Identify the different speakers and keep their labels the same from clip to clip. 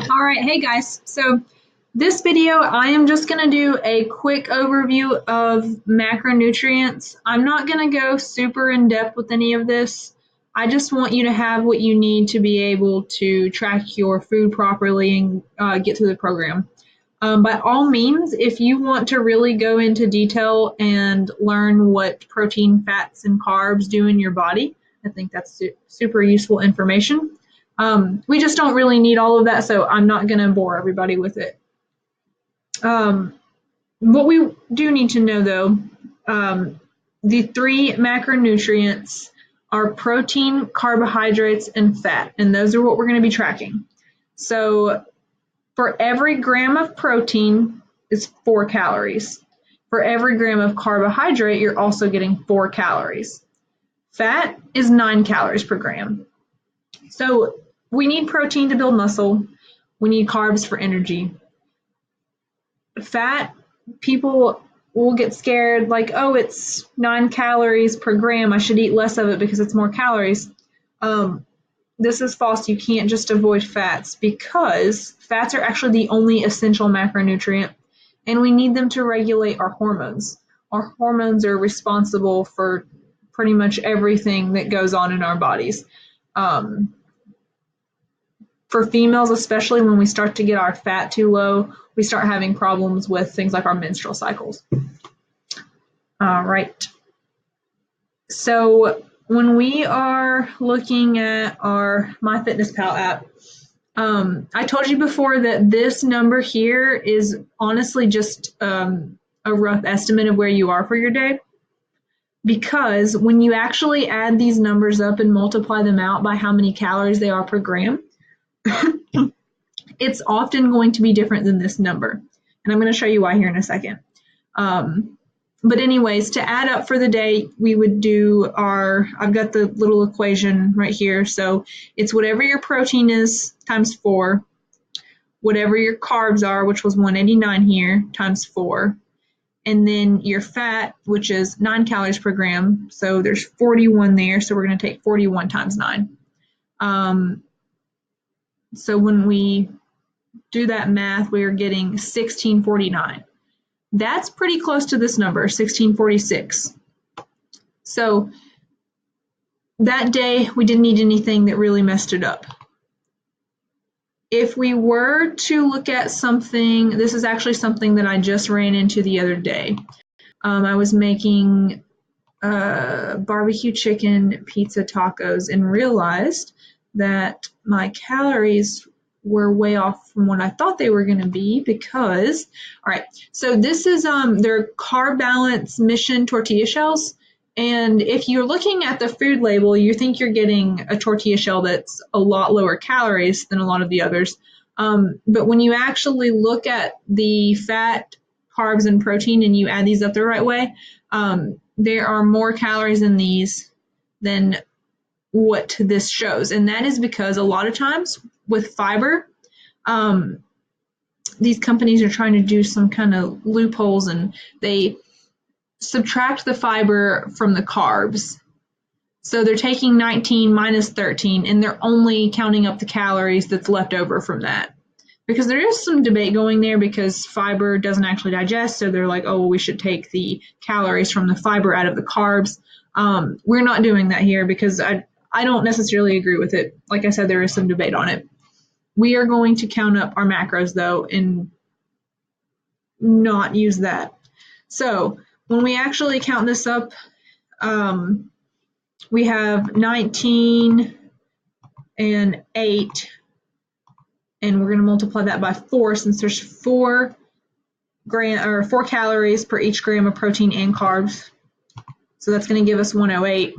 Speaker 1: All right, hey guys. So this video, I am just going to do a quick overview of macronutrients. I'm not going to go super in depth with any of this. I just want you to have what you need to be able to track your food properly and get through the program. By all means, if you want to really go into detail and learn what protein, fats, and carbs do in your body, I think that's super useful information. We just don't really need all of that, so I'm not going to bore everybody with it. What we do need to know, though, the three macronutrients are protein, carbohydrates, and fat, and those are what we're going to be tracking. So for every gram of protein is 4 calories. For every gram of carbohydrate, you're also getting 4 calories. Fat is 9 calories per gram. So we need protein to build muscle. We need carbs for energy. Fat, people will get scared like, oh, it's 9 calories per gram. I should eat less of it because it's more calories. This is false. You can't just avoid fats because fats are actually the only essential macronutrient, and we need them to regulate our hormones. Our hormones are responsible for pretty much everything that goes on in our bodies. For females, especially when we start to get our fat too low, we start having problems with things like our menstrual cycles. All right. So when we are looking at our MyFitnessPal app, I told you before that this number here is honestly just a rough estimate of where you are for your day. Because when you actually add these numbers up and multiply them out by how many calories they are per gram, it's often going to be different than this number. And I'm going to show you why here in a second. But anyways, to add up for the day, we would do I've got the little equation right here. So it's whatever your protein is times 4, whatever your carbs are, which was 189 here, times 4, and then your fat, which is 9 calories per gram. So there's 41 there. So we're going to take 41 times 9. So when we do that math, we are getting 1649. That's pretty close to this number, 1646. So that day, we didn't eat anything that really messed it up. If we were to look at something, this is actually something that I just ran into the other day. I was making barbecue chicken pizza tacos and realized that my calories were way off from what I thought they were going to be because, all right, so this is their Carb Balance Mission tortilla shells. And if you're looking at the food label, you think you're getting a tortilla shell that's a lot lower calories than a lot of the others. But when you actually look at the fat, carbs, and protein and you add these up the right way, there are more calories in these than what this shows. And that is because a lot of times with fiber, these companies are trying to do some kind of loopholes and they subtract the fiber from the carbs. So they're taking 19 minus 13 and they're only counting up the calories that's left over from that. Because there is some debate going there because fiber doesn't actually digest. So they're like, oh, well, we should take the calories from the fiber out of the carbs. We're not doing that here because I don't necessarily agree with it. Like I said, there is some debate on it. We are going to count up our macros, though, and not use that. So when we actually count this up, we have 19 and 8, and we're going to multiply that by 4 since there's 4 calories per each gram of protein and carbs. So that's going to give us 108.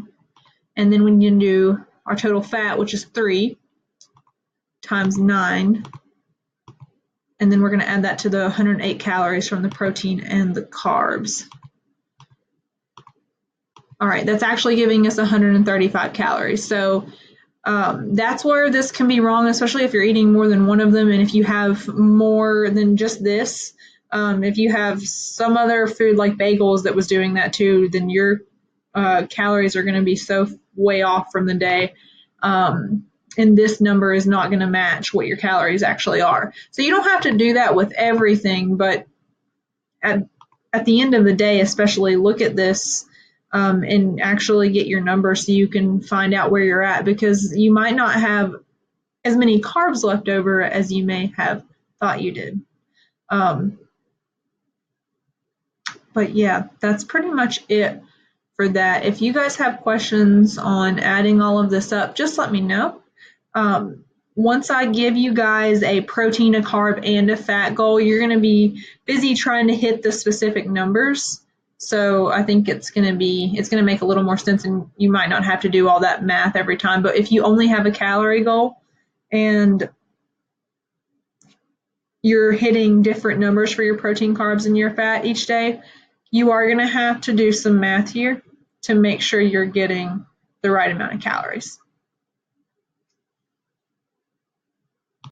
Speaker 1: And then we can do our total fat, which is 3 times 9. And then we're going to add that to the 108 calories from the protein and the carbs. All right, that's actually giving us 135 calories. So that's where this can be wrong, especially if you're eating more than one of them. And if you have more than just this, if you have some other food like bagels that was doing that too, then your calories are going to be so way off from the day. and this number is not going to match what your calories actually are. So you don't have to do that with everything, but at the end of the day, especially look at this and actually get your number so you can find out where you're at, because you might not have as many carbs left over as you may have thought you did. But yeah, that's pretty much it for that. If you guys have questions on adding all of this up, just let me know. Once I give you guys a protein, a carb, and a fat goal, you're going to be busy trying to hit the specific numbers. So I think it's going to make a little more sense, and you might not have to do all that math every time. But if you only have a calorie goal and you're hitting different numbers for your protein, carbs, and your fat each day, you are going to have to do some math here to make sure you're getting the right amount of calories.